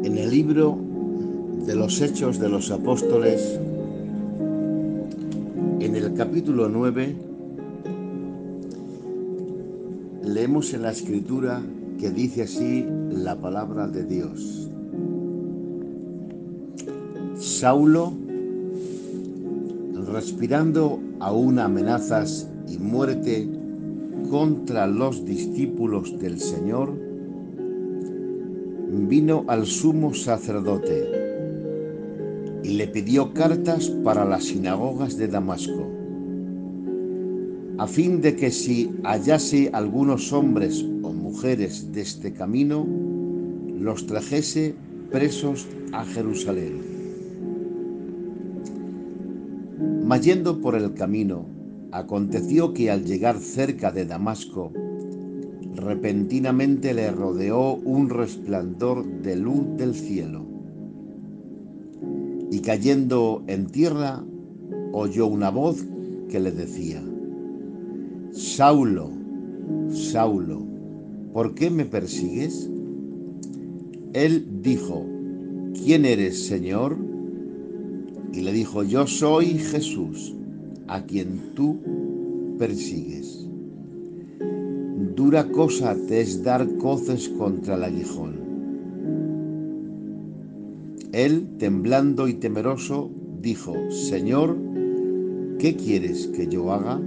En el libro de los Hechos de los Apóstoles, en el capítulo 9, leemos en la Escritura que dice así la palabra de Dios. Saulo, respirando aún amenazas y muerte contra los discípulos del Señor, vino al sumo sacerdote y le pidió cartas para las sinagogas de Damasco, a fin de que si hallase algunos hombres o mujeres de este camino, los trajese presos a Jerusalén. Mas yendo por el camino, aconteció que al llegar cerca de Damasco, repentinamente le rodeó un resplandor de luz del cielo, y cayendo en tierra, oyó una voz que le decía: Saulo, Saulo, ¿por qué me persigues? Él dijo: ¿Quién eres, Señor? Y le dijo: Yo soy Jesús, a quien tú persigues. Dura cosa te es dar coces contra el aguijón. Él, temblando y temeroso, dijo: Señor, ¿qué quieres que yo haga?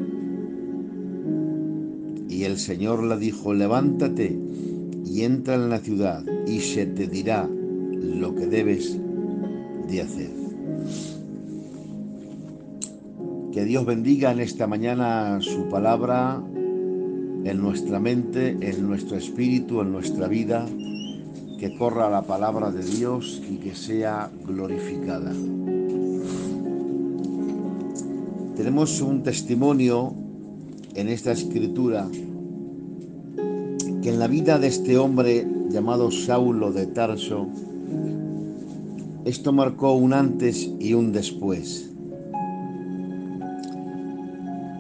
Y el Señor le dijo: Levántate y entra en la ciudad, y se te dirá lo que debes de hacer. Que Dios bendiga en esta mañana su palabra en nuestra mente, en nuestro espíritu, en nuestra vida, que corra la palabra de Dios y que sea glorificada. Tenemos un testimonio en esta escritura que en la vida de este hombre llamado Saulo de Tarso, esto marcó un antes y un después.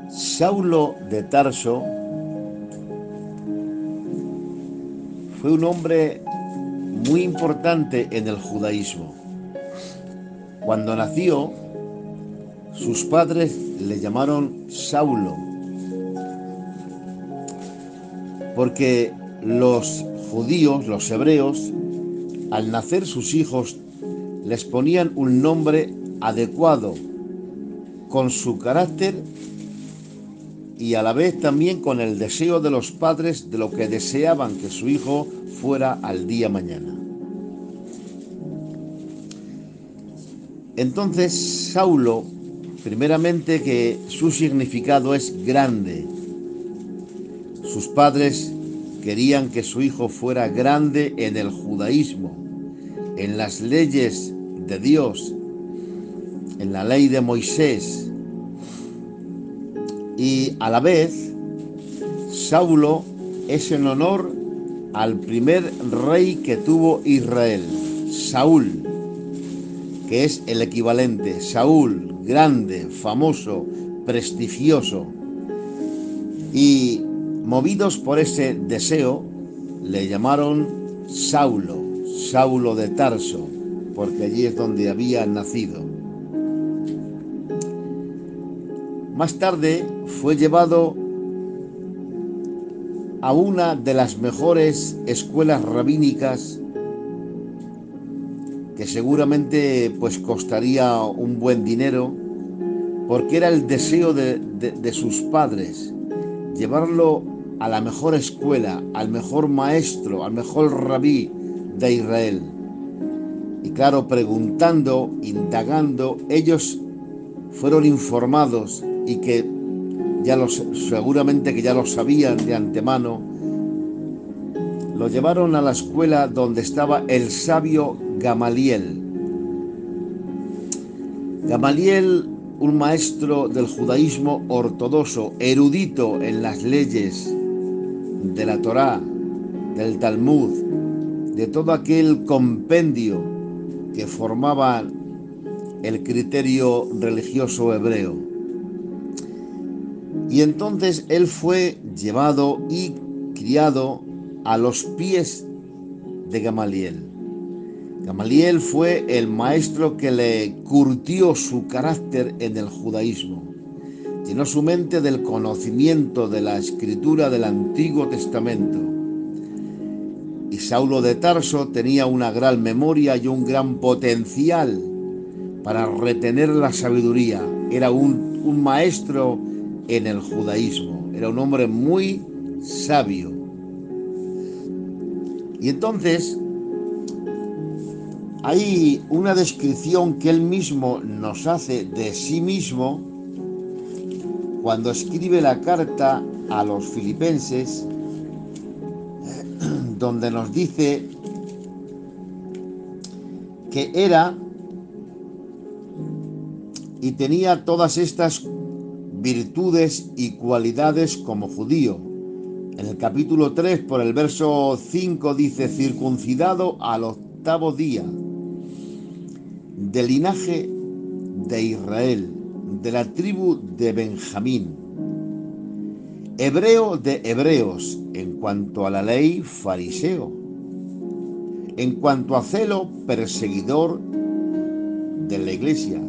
Saulo de Tarso fue un hombre muy importante en el judaísmo. Cuando nació, sus padres le llamaron Saulo, porque los judíos, los hebreos, al nacer sus hijos, les ponían un nombre adecuado con su carácter y a la vez también con el deseo de los padres de lo que deseaban que su hijo fuera al día mañana. Entonces, Saulo, primeramente, que su significado es grande. Sus padres querían que su hijo fuera grande en el judaísmo, en las leyes de Dios, en la ley de Moisés. Y a la vez, Saulo es en honor al primer rey que tuvo Israel, Saúl, que es el equivalente. Saúl, grande, famoso, prestigioso. Y movidos por ese deseo, le llamaron Saulo, Saulo de Tarso, porque allí es donde había nacido. Más tarde fue llevado a una de las mejores escuelas rabínicas, que seguramente pues costaría un buen dinero, porque era el deseo de sus padres, llevarlo a la mejor escuela, al mejor maestro, al mejor rabí de Israel. Y claro, preguntando, indagando, ellos fueron informados, y que seguramente que ya lo sabían de antemano, lo llevaron a la escuela donde estaba el sabio Gamaliel. Gamaliel, un maestro del judaísmo ortodoxo, erudito en las leyes de la Torá, del Talmud, de todo aquel compendio que formaba el criterio religioso hebreo. Y entonces él fue llevado y criado a los pies de Gamaliel. Gamaliel fue el maestro que le curtió su carácter en el judaísmo. Llenó su mente del conocimiento de la escritura del Antiguo Testamento. Y Saulo de Tarso tenía una gran memoria y un gran potencial para retener la sabiduría. Era un maestro en el judaísmo. Era un hombre muy sabio. Y entonces hay una descripción que él mismo nos hace de sí mismo cuando escribe la carta a los filipenses, donde nos dice que era y tenía todas estas virtudes y cualidades como judío. En el capítulo 3, por el verso 5, dice: circuncidado al 8º día, del linaje de Israel, de la tribu de Benjamín, hebreo de hebreos, en cuanto a la ley, fariseo, en cuanto a celo, perseguidor de la iglesia,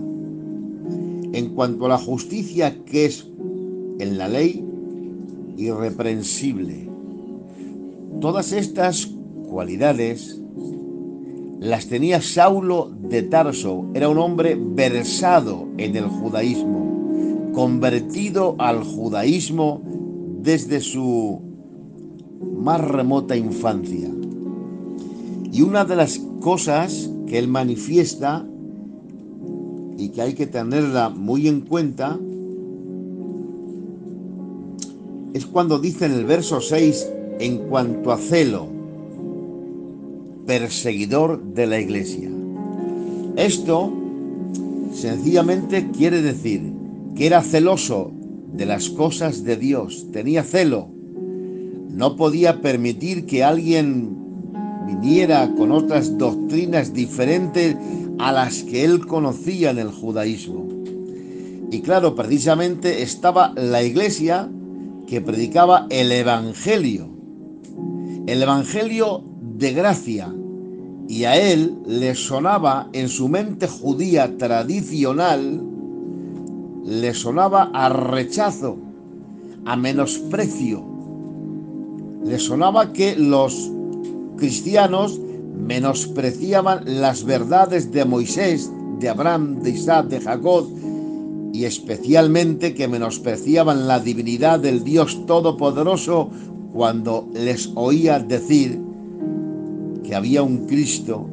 en cuanto a la justicia que es en la ley, irreprensible. Todas estas cualidades las tenía Saulo de Tarso. Era un hombre versado en el judaísmo, convertido al judaísmo desde su más remota infancia. Y una de las cosas que él manifiesta y que hay que tenerla muy en cuenta es cuando dice en el verso 6: en cuanto a celo, perseguidor de la iglesia. Esto sencillamente quiere decir que era celoso de las cosas de Dios, tenía celo, no podía permitir que alguien viniera con otras doctrinas diferentes a las que él conocía en el judaísmo. Y claro, precisamente estaba la iglesia que predicaba el evangelio de gracia, y a él le sonaba en su mente judía tradicional, le sonaba a rechazo, a menosprecio, le sonaba que los cristianos menospreciaban las verdades de Moisés, de Abraham, de Isaac, de Jacob, y especialmente que menospreciaban la divinidad del Dios Todopoderoso cuando les oía decir que había un Cristo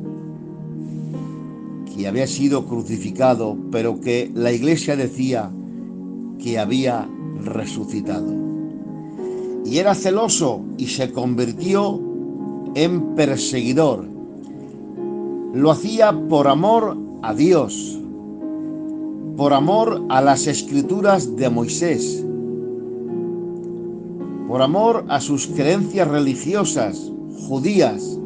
que había sido crucificado, pero que la iglesia decía que había resucitado. Y era celoso y se convirtió en perseguidor. Lo hacía por amor a Dios, por amor a las escrituras de Moisés, por amor a sus creencias religiosas judías.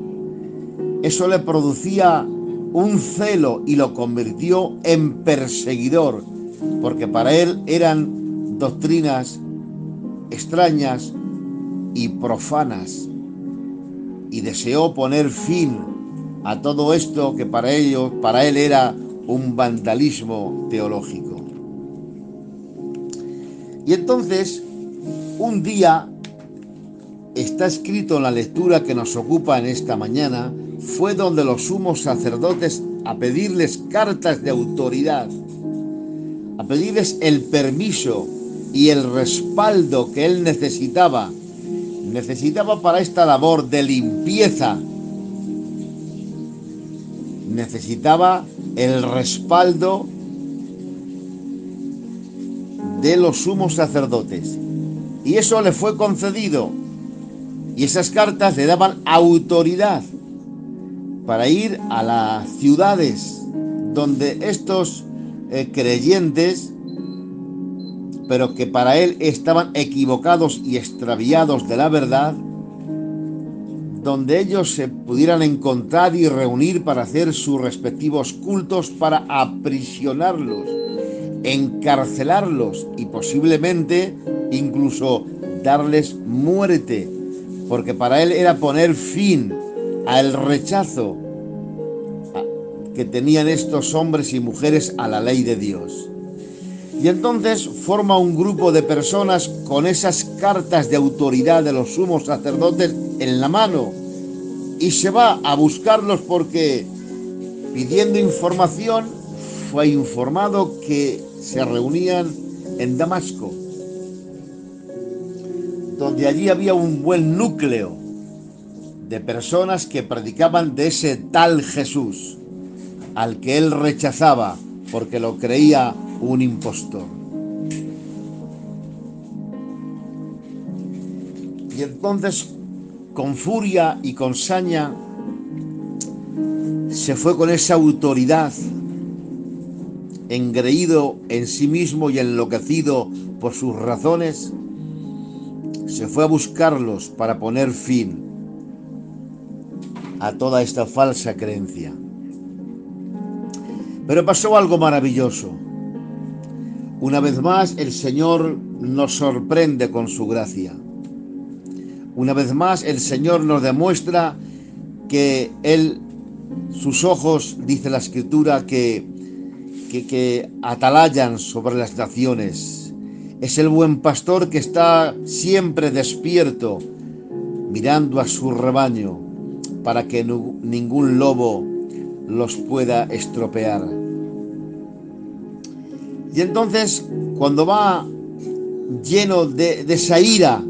Eso le producía un celo y lo convirtió en perseguidor, porque para él eran doctrinas extrañas y profanas, y deseó poner fin a todo esto que para él era un vandalismo teológico. Y entonces, un día, está escrito en la lectura que nos ocupa en esta mañana, fue donde los sumos sacerdotes a pedirles cartas de autoridad, a pedirles el permiso y el respaldo que él necesitaba para esta labor de limpieza. Necesitaba el respaldo de los sumos sacerdotes, y eso le fue concedido, y esas cartas le daban autoridad para ir a las ciudades donde estos creyentes, pero que para él estaban equivocados y extraviados de la verdad, donde ellos se pudieran encontrar y reunir para hacer sus respectivos cultos, para aprisionarlos, encarcelarlos y posiblemente incluso darles muerte, porque para él era poner fin al rechazo que tenían estos hombres y mujeres a la ley de Dios. Y entonces forma un grupo de personas con esas cartas de autoridad de los sumos sacerdotes en la mano y se va a buscarlos porque, pidiendo información, fue informado que se reunían en Damasco, donde allí había un buen núcleo de personas que predicaban de ese tal Jesús, al que él rechazaba porque lo creía un impostor. Y entonces, con furia y con saña, se fue con esa autoridad, engreído en sí mismo y enloquecido por sus razones, se fue a buscarlos para poner fin a toda esta falsa creencia. Pero pasó algo maravilloso. Una vez más el Señor nos sorprende con su gracia. Una vez más el Señor nos demuestra que Él, sus ojos, dice la Escritura, que atalayan sobre las naciones. Es el buen pastor que está siempre despierto, mirando a su rebaño, para que ningún lobo los pueda estropear. Y entonces, cuando va lleno de esa ira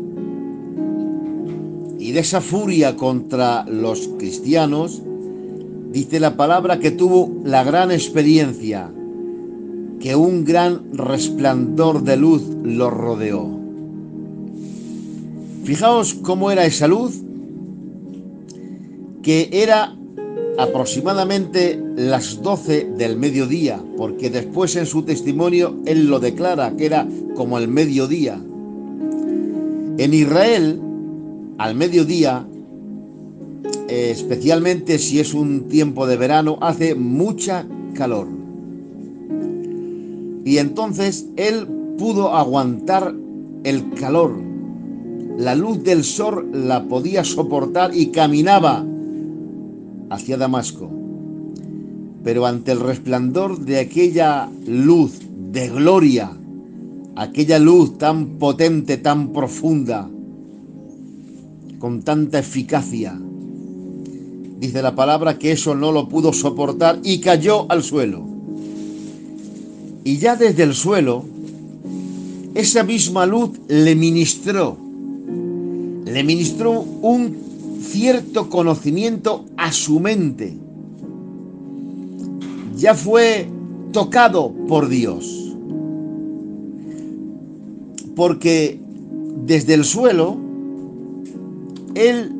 y de esa furia contra los cristianos, dice la palabra que tuvo la gran experiencia, que un gran resplandor de luz lo rodeó. Fijaos cómo era esa luz, que era aproximadamente las 12 del mediodía, porque después en su testimonio él lo declara, que era como el mediodía. En Israel, al mediodía, especialmente si es un tiempo de verano, hace mucha calor. Y entonces él pudo aguantar el calor. La luz del sol la podía soportar y caminaba hacia Damasco. Pero ante el resplandor de aquella luz de gloria, aquella luz tan potente, tan profunda, con tanta eficacia, dice la palabra que eso no lo pudo soportar y cayó al suelo. Y ya desde el suelo, esa misma luz le ministró un cierto conocimiento a su mente. Ya fue tocado por Dios, porque desde el suelo él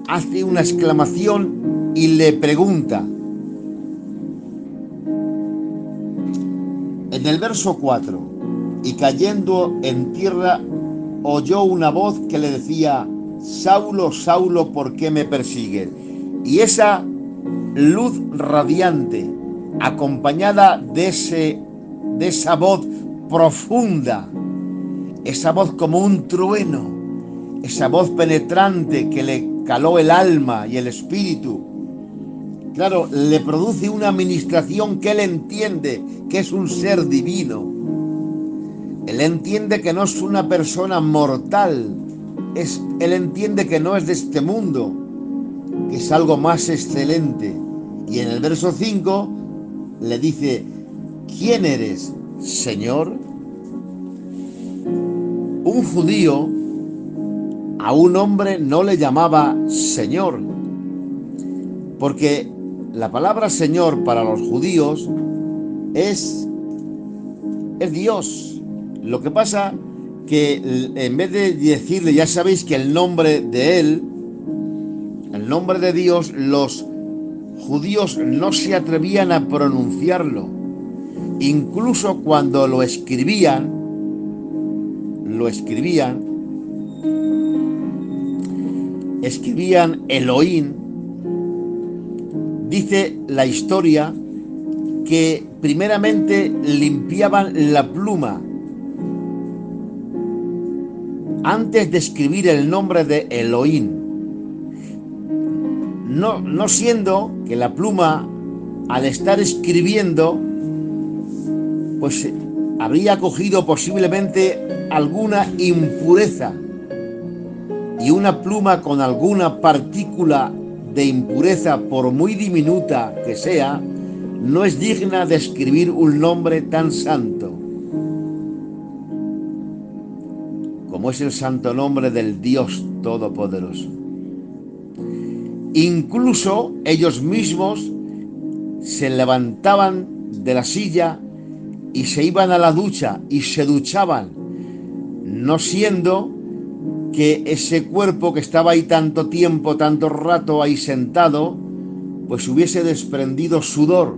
hace una exclamación y le pregunta. En el verso 4, y cayendo en tierra oyó una voz que le decía: Saulo, Saulo, ¿por qué me persigues? Y esa luz radiante, acompañada de esa voz profunda, esa voz como un trueno, esa voz penetrante que le caló el alma y el espíritu, claro, le produce una administración que él entiende que es un ser divino. Él entiende que no es una persona mortal, él entiende que no es de este mundo, que es algo más excelente. Y en el verso 5 le dice: ¿quién eres, Señor? Un judío a un hombre no le llamaba Señor, porque la palabra Señor para los judíos es Dios. Lo que pasa que en vez de decirle, ya sabéis que el nombre de él, el nombre de Dios, los judíos no se atrevían a pronunciarlo. Incluso cuando lo escribían Elohim. Dice la historia que primeramente limpiaban la pluma antes de escribir el nombre de Elohim, no siendo que la pluma al estar escribiendo, pues habría cogido posiblemente alguna impureza, y una pluma con alguna partícula de impureza, por muy diminuta que sea, no es digna de escribir un nombre tan santo como es el santo nombre del Dios Todopoderoso. Incluso ellos mismos se levantaban de la silla y se iban a la ducha y se duchaban, no siendo que ese cuerpo que estaba ahí tanto tiempo, tanto rato ahí sentado, pues hubiese desprendido sudor,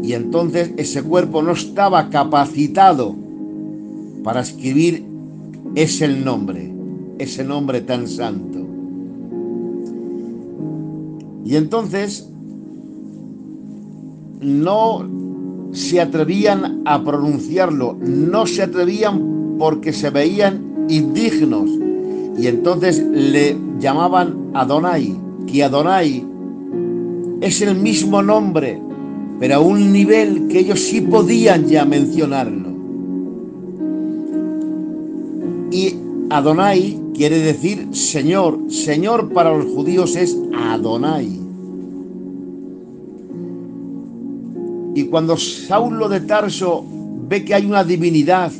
y entonces ese cuerpo no estaba capacitado para escribir ese nombre tan santo. Y entonces no se atrevían a pronunciarlo, no se atrevían porque se veían indignos, y entonces le llamaban Adonai, que Adonai es el mismo nombre, pero a un nivel que ellos sí podían ya mencionarlo. Y Adonai quiere decir Señor. Señor para los judíos es Adonai. Y cuando Saulo de Tarso ve que hay una divinidad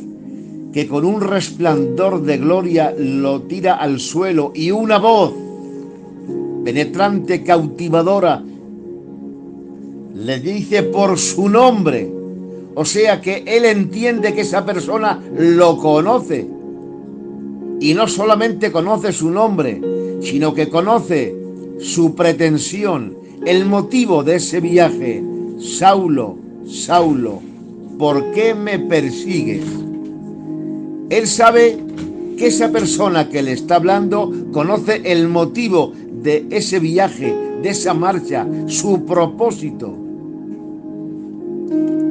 que con un resplandor de gloria lo tira al suelo, y una voz penetrante, cautivadora, le dice por su nombre, o sea que él entiende que esa persona lo conoce, y no solamente conoce su nombre, sino que conoce su pretensión, el motivo de ese viaje. Saulo, Saulo, ¿por qué me persigues? Él sabe que esa persona que le está hablando conoce el motivo de ese viaje, de esa marcha, su propósito.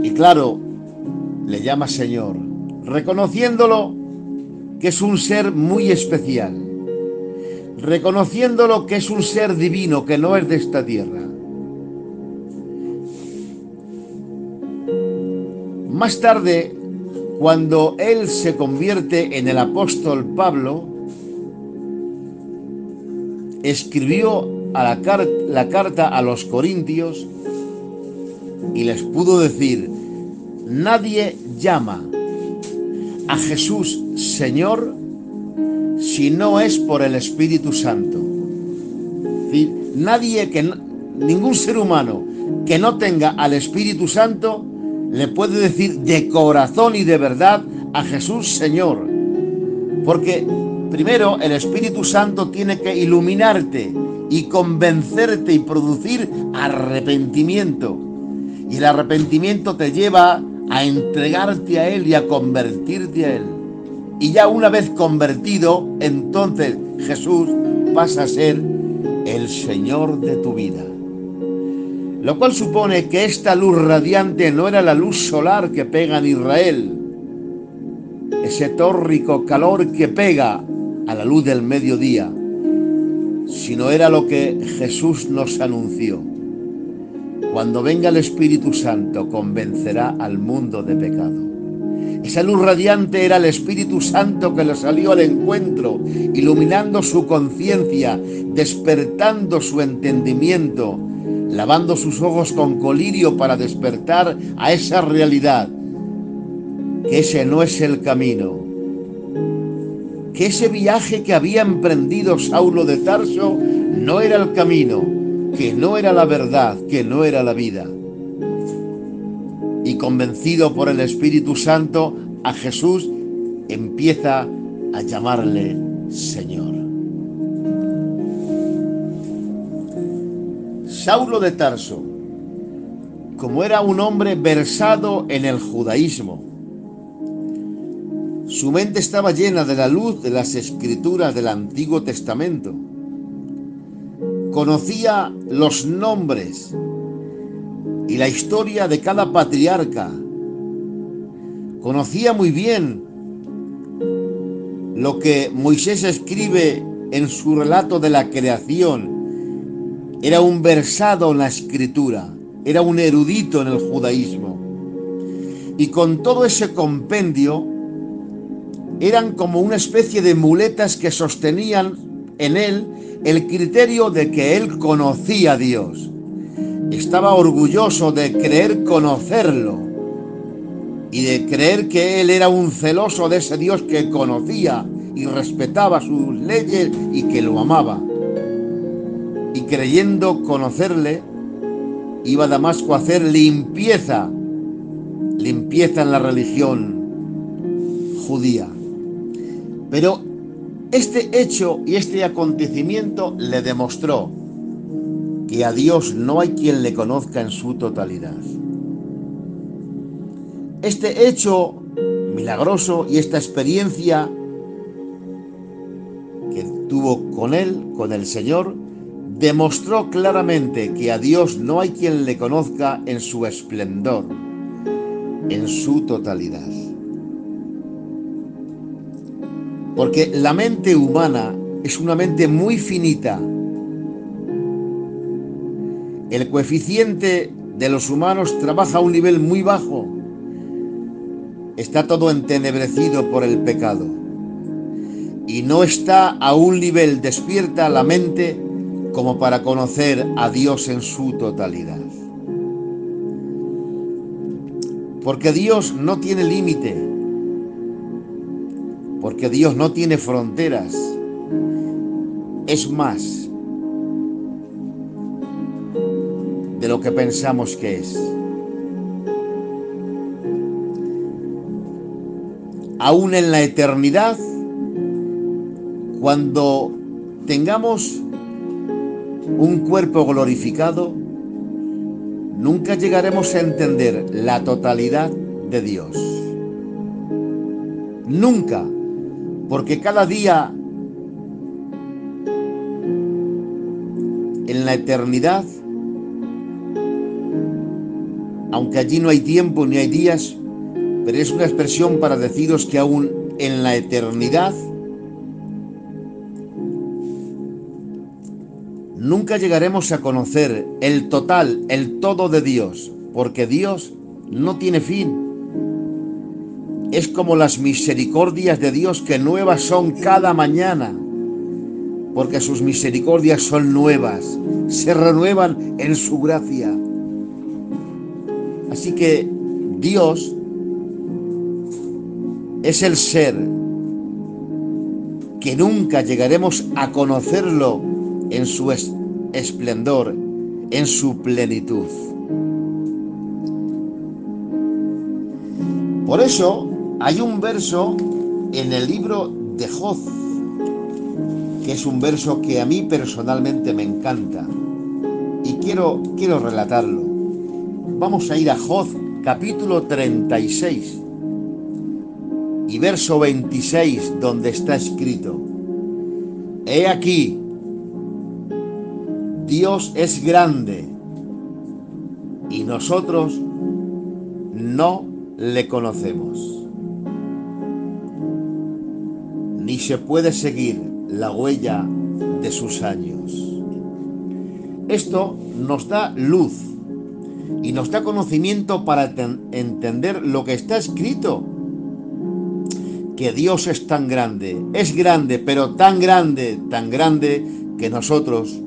Y claro, le llama Señor, reconociéndolo que es un ser muy especial, reconociéndolo que es un ser divino, que no es de esta tierra. Más tarde, cuando él se convierte en el apóstol Pablo, escribió la carta a los Corintios y les pudo decir: nadie llama a Jesús Señor si no es por el Espíritu Santo. Es decir, ningún ser humano que no tenga al Espíritu Santo le puede decir de corazón y de verdad a Jesús Señor, porque primero el Espíritu Santo tiene que iluminarte y convencerte y producir arrepentimiento, y el arrepentimiento te lleva a entregarte a Él y a convertirte a Él, y ya una vez convertido, entonces Jesús pasa a ser el Señor de tu vida. Lo cual supone que esta luz radiante no era la luz solar que pega en Israel, ese tórrico calor que pega a la luz del mediodía, sino era lo que Jesús nos anunció: cuando venga el Espíritu Santo, convencerá al mundo de pecado. Esa luz radiante era el Espíritu Santo que le salió al encuentro, iluminando su conciencia, despertando su entendimiento, lavando sus ojos con colirio para despertar a esa realidad, que ese no es el camino, que ese viaje que había emprendido Saulo de Tarso no era el camino, que no era la verdad, que no era la vida. Y convencido por el Espíritu Santo, a Jesús empieza a llamarle Señor. Saulo de Tarso, como era un hombre versado en el judaísmo, su mente estaba llena de la luz de las escrituras del Antiguo Testamento. Conocía los nombres y la historia de cada patriarca. Conocía muy bien lo que Moisés escribe en su relato de la creación. Era un versado en la escritura, era un erudito en el judaísmo. Y con todo ese compendio eran como una especie de muletas que sostenían en él el criterio de que él conocía a Dios. Estaba orgulloso de creer conocerlo y de creer que él era un celoso de ese Dios que conocía y respetaba sus leyes y que lo amaba. Y creyendo conocerle, iba a Damasco a hacer limpieza en la religión judía. Pero este hecho y este acontecimiento le demostró que a Dios no hay quien le conozca en su totalidad. Este hecho milagroso y esta experiencia que tuvo con él, con el Señor, demostró claramente que a Dios no hay quien le conozca en su esplendor, en su totalidad. Porque la mente humana es una mente muy finita. El coeficiente de los humanos trabaja a un nivel muy bajo. Está todo entenebrecido por el pecado. Y no está a un nivel despierta la mente como para conocer a Dios en su totalidad. Porque Dios no tiene límite. Porque Dios no tiene fronteras. Es más de lo que pensamos que es. Aún en la eternidad, cuando tengamos un cuerpo glorificado, nunca llegaremos a entender la totalidad de Dios. Nunca, porque cada día en la eternidad, aunque allí no hay tiempo ni hay días, pero es una expresión para deciros que aún en la eternidad nunca llegaremos a conocer el total, el todo de Dios, porque Dios no tiene fin. Es como las misericordias de Dios que nuevas son cada mañana, porque sus misericordias son nuevas, se renuevan en su gracia. Así que Dios es el ser que nunca llegaremos a conocerlo en su esplendor, en su plenitud. Por eso hay un verso en el libro de Job, que es un verso que a mí personalmente me encanta y quiero relatarlo. Vamos a ir a Job capítulo 36 y verso 26, donde está escrito: He aquí, Dios es grande y nosotros no le conocemos, ni se puede seguir la huella de sus años. Esto nos da luz y nos da conocimiento para entender lo que está escrito, que Dios es grande, pero tan grande que nosotros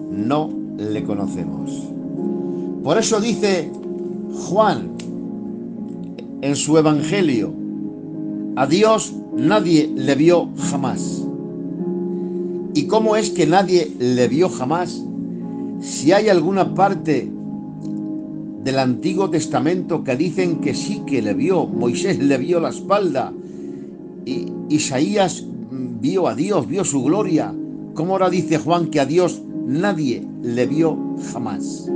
no le conocemos. Por eso dice Juan en su evangelio: a Dios nadie le vio jamás. ¿Y cómo es que nadie le vio jamás? Si hay alguna parte del Antiguo Testamento que dicen que sí que le vio. Moisés le vio la espalda, y Isaías vio a Dios, vio su gloria. ¿Cómo ahora dice Juan que a Dios nadie le vio jamás?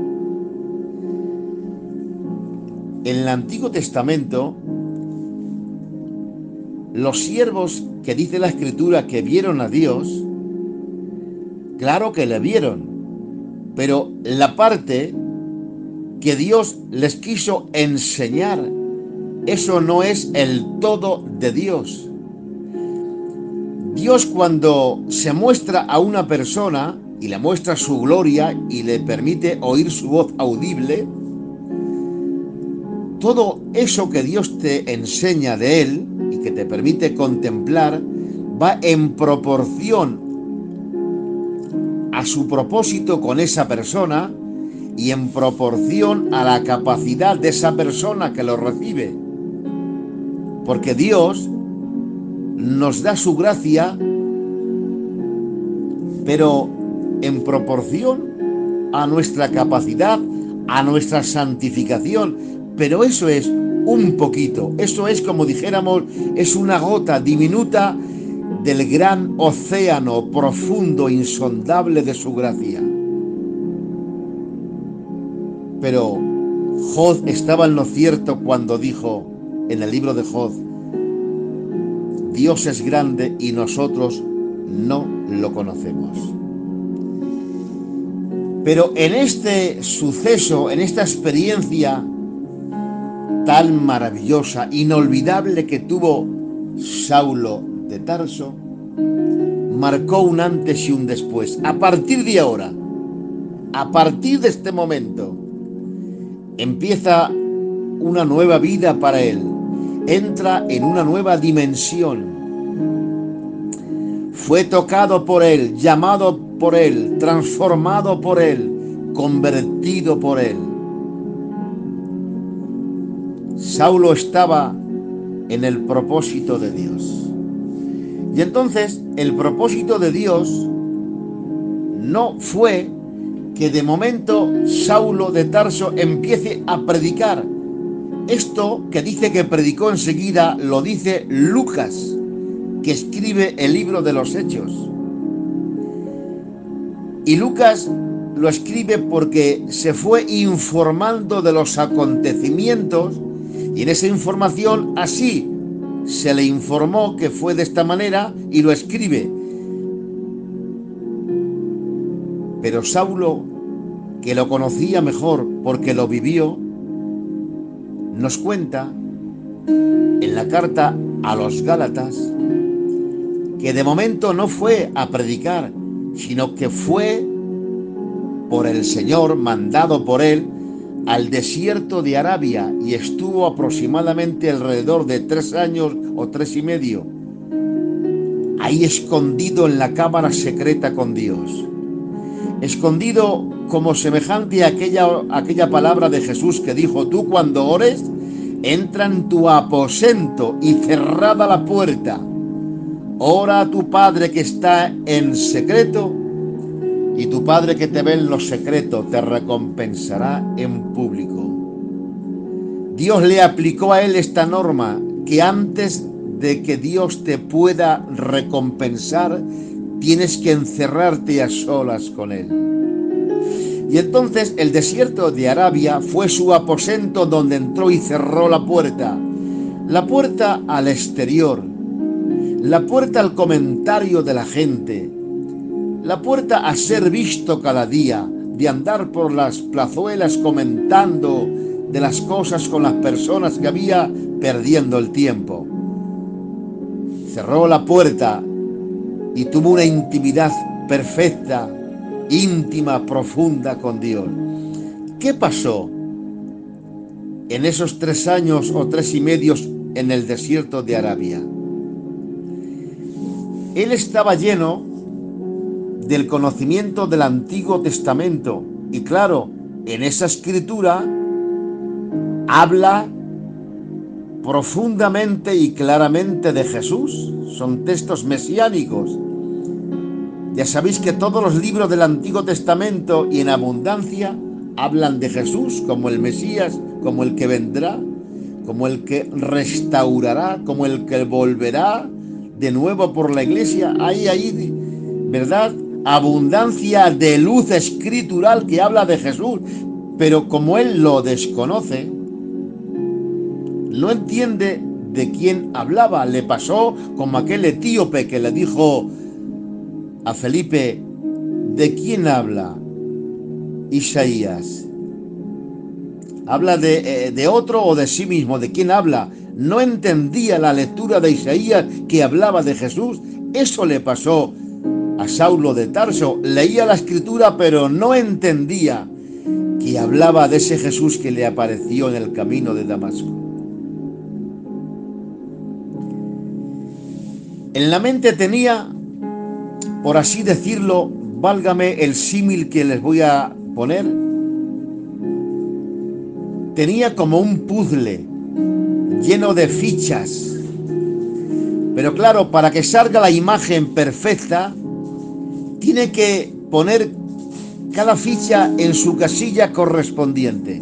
En el Antiguo Testamento, los siervos que dice la Escritura que vieron a Dios, claro que le vieron, pero la parte que Dios les quiso enseñar, eso no es el todo de Dios. Dios, cuando se muestra a una persona, y le muestra su gloria y le permite oír su voz audible, todo eso que Dios te enseña de Él y que te permite contemplar va en proporción a su propósito con esa persona y en proporción a la capacidad de esa persona que lo recibe. Porque Dios nos da su gracia, pero en proporción a nuestra capacidad, a nuestra santificación. Pero eso es un poquito, eso es, como dijéramos, es una gota diminuta del gran océano profundo, insondable de su gracia. Pero Job estaba en lo cierto cuando dijo en el libro de Job: Dios es grande y nosotros no lo conocemos. Pero en este suceso, en esta experiencia tan maravillosa, inolvidable que tuvo Saulo de Tarso, marcó un antes y un después. A partir de ahora, a partir de este momento, empieza una nueva vida para él. Entra en una nueva dimensión. Fue tocado por él, llamado por él, transformado por él, convertido por él. Saulo estaba en el propósito de Dios. Y entonces el propósito de Dios no fue que de momento Saulo de Tarso empiece a predicar. Esto que dice que predicó enseguida lo dice Lucas, que escribe el libro de los Hechos. Y Lucas lo escribe porque se fue informando de los acontecimientos, y en esa información así se le informó que fue de esta manera y lo escribe. Pero Saulo, que lo conocía mejor porque lo vivió, nos cuenta en la carta a los Gálatas que de momento no fue a predicar, sino que fue por el Señor, mandado por él, al desierto de Arabia, y estuvo aproximadamente alrededor de 3 años o 3 y medio, ahí escondido en la cámara secreta con Dios, escondido como semejante a aquella palabra de Jesús que dijo: tú cuando ores, entra en tu aposento y cerrada la puerta, ora a tu Padre que está en secreto, y tu Padre que te ve en lo secreto te recompensará en público. Dios le aplicó a él esta norma, que antes de que Dios te pueda recompensar, tienes que encerrarte a solas con él. Y entonces el desierto de Arabia fue su aposento, donde entró y cerró la puerta al exterior, la puerta al comentario de la gente, la puerta a ser visto cada día, de andar por las plazuelas comentando de las cosas con las personas que había, perdiendo el tiempo. Cerró la puerta y tuvo una intimidad perfecta, íntima, profunda con Dios. ¿Qué pasó en esos 3 años o 3 y medio en el desierto de Arabia? Él estaba lleno del conocimiento del Antiguo Testamento, y claro, en esa escritura habla profundamente y claramente de Jesús. Son textos mesiánicos. Ya sabéis que todos los libros del Antiguo Testamento, y en abundancia, hablan de Jesús como el Mesías, como el que vendrá, como el que restaurará, como el que volverá de nuevo por la iglesia. Hay ahí, ¿verdad?, abundancia de luz escritural que habla de Jesús. Pero como él lo desconoce, no entiende de quién hablaba. Le pasó como aquel etíope que le dijo a Felipe: ¿de quién habla Isaías? ¿Habla de otro o de sí mismo? ¿De quién habla? No entendía la lectura de Isaías, que hablaba de Jesús. Eso le pasó a a Saulo de Tarso. Leía la escritura, pero no entendía que hablaba de ese Jesús que le apareció en el camino de Damasco. En la mente tenía, por así decirlo, válgame el símil que les voy a poner, tenía como un puzzle lleno de fichas. Pero claro, para que salga la imagen perfecta, tiene que poner cada ficha en su casilla correspondiente.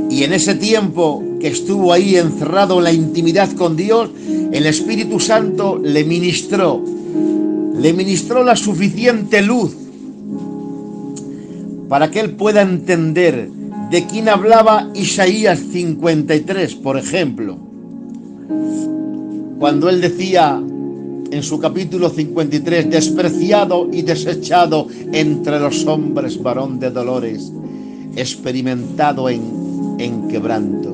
Y en ese tiempo que estuvo ahí encerrado en la intimidad con Dios, el Espíritu Santo le ministró la suficiente luz para que él pueda entender de quién hablaba Isaías 53, por ejemplo, cuando él decía en su capítulo 53, despreciado y desechado entre los hombres, varón de dolores, experimentado en quebranto.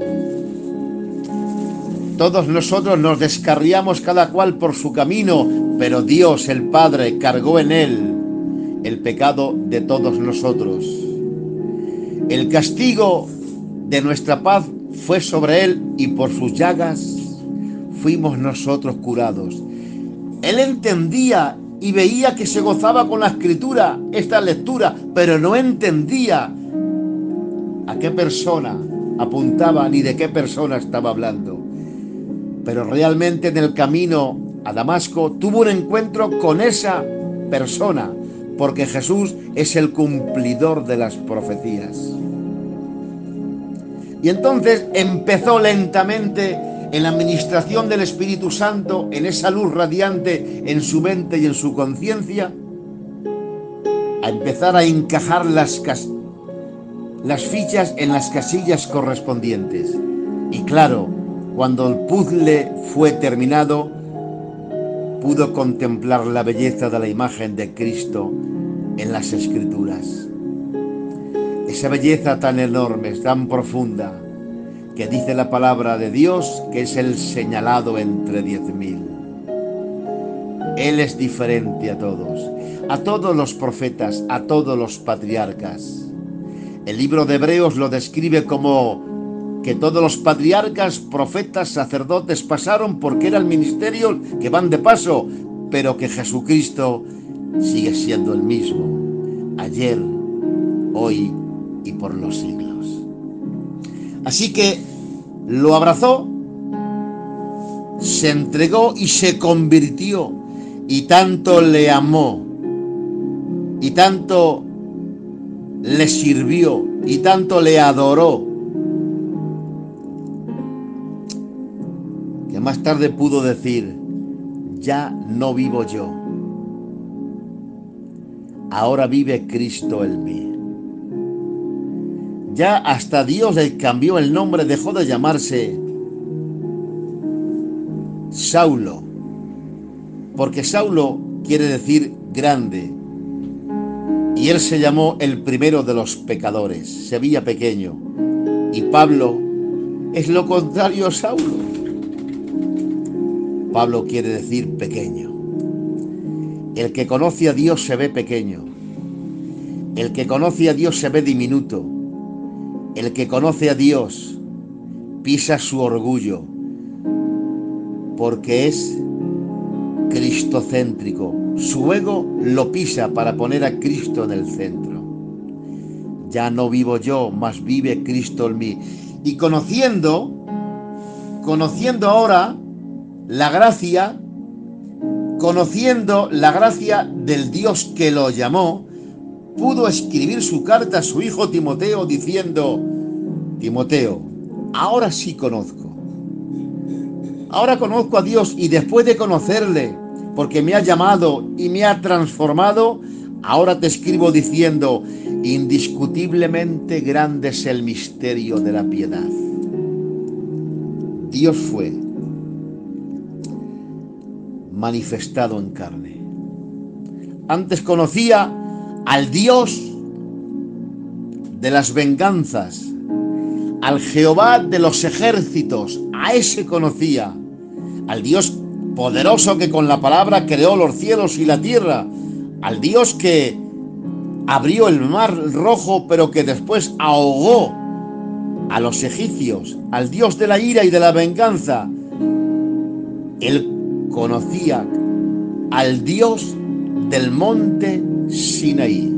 Todos nosotros nos descarriamos cada cual por su camino, pero Dios el Padre cargó en él el pecado de todos nosotros. El castigo de nuestra paz fue sobre él y por sus llagas fuimos nosotros curados. Él entendía y veía que se gozaba con la escritura, esta lectura, pero no entendía a qué persona apuntaba ni de qué persona estaba hablando. Pero realmente en el camino a Damasco tuvo un encuentro con esa persona, porque Jesús es el cumplidor de las profecías. Y entonces empezó lentamente en la administración del Espíritu Santo, en esa luz radiante en su mente y en su conciencia, a empezar a encajar las fichas en las casillas correspondientes. Y claro, cuando el puzzle fue terminado, pudo contemplar la belleza de la imagen de Cristo en las Escrituras. Esa belleza tan enorme, tan profunda, que dice la palabra de Dios que es el señalado entre 10.000. Él es diferente a todos los profetas, a todos los patriarcas. El libro de Hebreos lo describe como que todos los patriarcas, profetas, sacerdotes pasaron porque era el ministerio que van de paso, pero que Jesucristo sigue siendo el mismo, ayer, hoy y por los siglos. Así que lo abrazó, se entregó y se convirtió, y tanto le amó, y tanto le sirvió, y tanto le adoró, que más tarde pudo decir: ya no vivo yo, ahora vive Cristo en mí. Ya hasta Dios le cambió el nombre, dejó de llamarse Saulo, porque Saulo quiere decir grande, y él se llamó el primero de los pecadores, se veía pequeño, y Pablo es lo contrario a Saulo. Pablo quiere decir pequeño. El que conoce a Dios se ve pequeño, el que conoce a Dios se ve diminuto. El que conoce a Dios pisa su orgullo, porque es cristocéntrico. Su ego lo pisa para poner a Cristo en el centro. Ya no vivo yo, mas vive Cristo en mí. Y conociendo ahora la gracia, conociendo la gracia del Dios que lo llamó, pudo escribir su carta a su hijo Timoteo diciendo: Timoteo, ahora sí conozco. Ahora conozco a Dios, y después de conocerle, porque me ha llamado y me ha transformado, ahora te escribo diciendo: indiscutiblemente grande es el misterio de la piedad. Dios fue manifestado en carne. Antes conocía al Dios de las venganzas, al Jehová de los ejércitos, a ese conocía, al Dios poderoso que con la palabra creó los cielos y la tierra, al Dios que abrió el mar rojo pero que después ahogó a los egipcios, al Dios de la ira y de la venganza. Él conocía al Dios del monte Sinaí.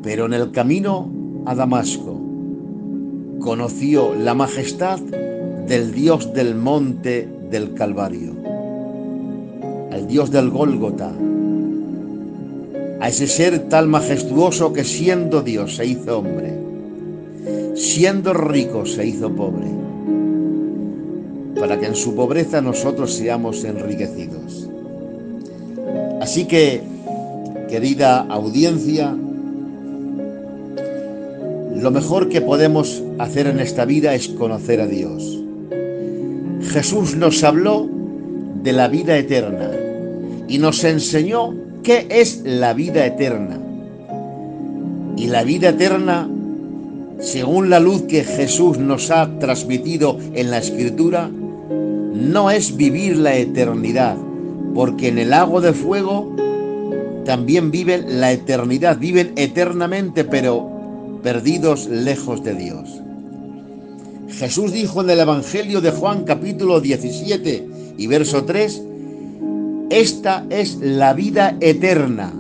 Pero en el camino a Damasco conoció la majestad del Dios del monte del Calvario, al Dios del Gólgota, a ese ser tan majestuoso que siendo Dios se hizo hombre, siendo rico se hizo pobre, para que en su pobreza nosotros seamos enriquecidos. Así que, querida audiencia, lo mejor que podemos hacer en esta vida es conocer a Dios. Jesús nos habló de la vida eterna y nos enseñó qué es la vida eterna. Y la vida eterna, según la luz que Jesús nos ha transmitido en la Escritura, no es vivir la eternidad, porque en el lago de fuego también viven la eternidad, viven eternamente, pero perdidos lejos de Dios. Jesús dijo en el Evangelio de Juan capítulo 17 y verso 3, esta es la vida eterna,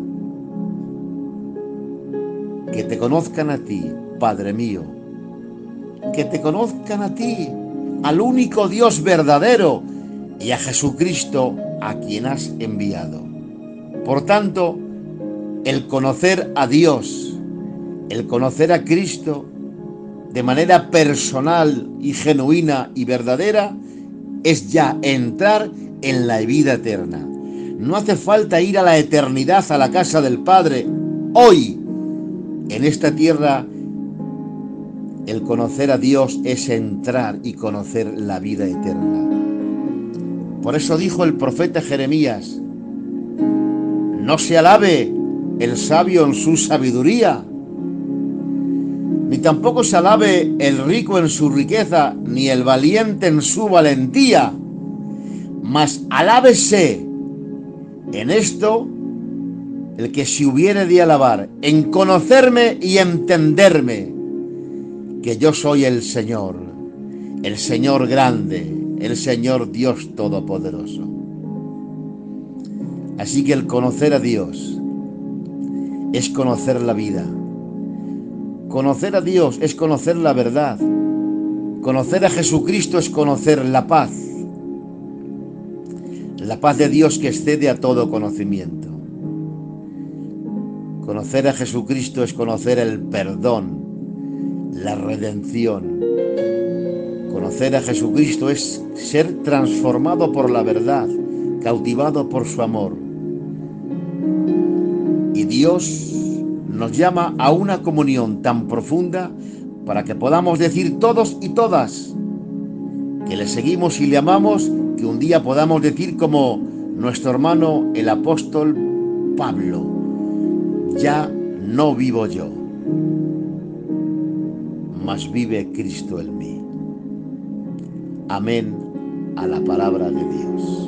que te conozcan a ti, Padre mío, que te conozcan a ti, al único Dios verdadero, y a Jesucristo a quien has enviado. Por tanto, el conocer a Dios, el conocer a Cristo de manera personal y genuina y verdadera, es ya entrar en la vida eterna. No hace falta ir a la eternidad, a la casa del Padre. Hoy, en esta tierra, el conocer a Dios es entrar y conocer la vida eterna. Por eso dijo el profeta Jeremías, no se alabe el sabio en su sabiduría, ni tampoco se alabe el rico en su riqueza, ni el valiente en su valentía, mas alábese en esto el que se hubiere de alabar, en conocerme y entenderme, que yo soy el Señor grande, el Señor Dios Todopoderoso. Así que el conocer a Dios es conocer la vida. Conocer a Dios es conocer la verdad. Conocer a Jesucristo es conocer la paz. La paz de Dios que excede a todo conocimiento. Conocer a Jesucristo es conocer el perdón, la redención. Conocer a Jesucristo es ser transformado por la verdad, cautivado por su amor. Y Dios nos llama a una comunión tan profunda para que podamos decir todos y todas que le seguimos y le amamos, que un día podamos decir como nuestro hermano el apóstol Pablo, ya no vivo yo, mas vive Cristo en mí. Amén a la palabra de Dios.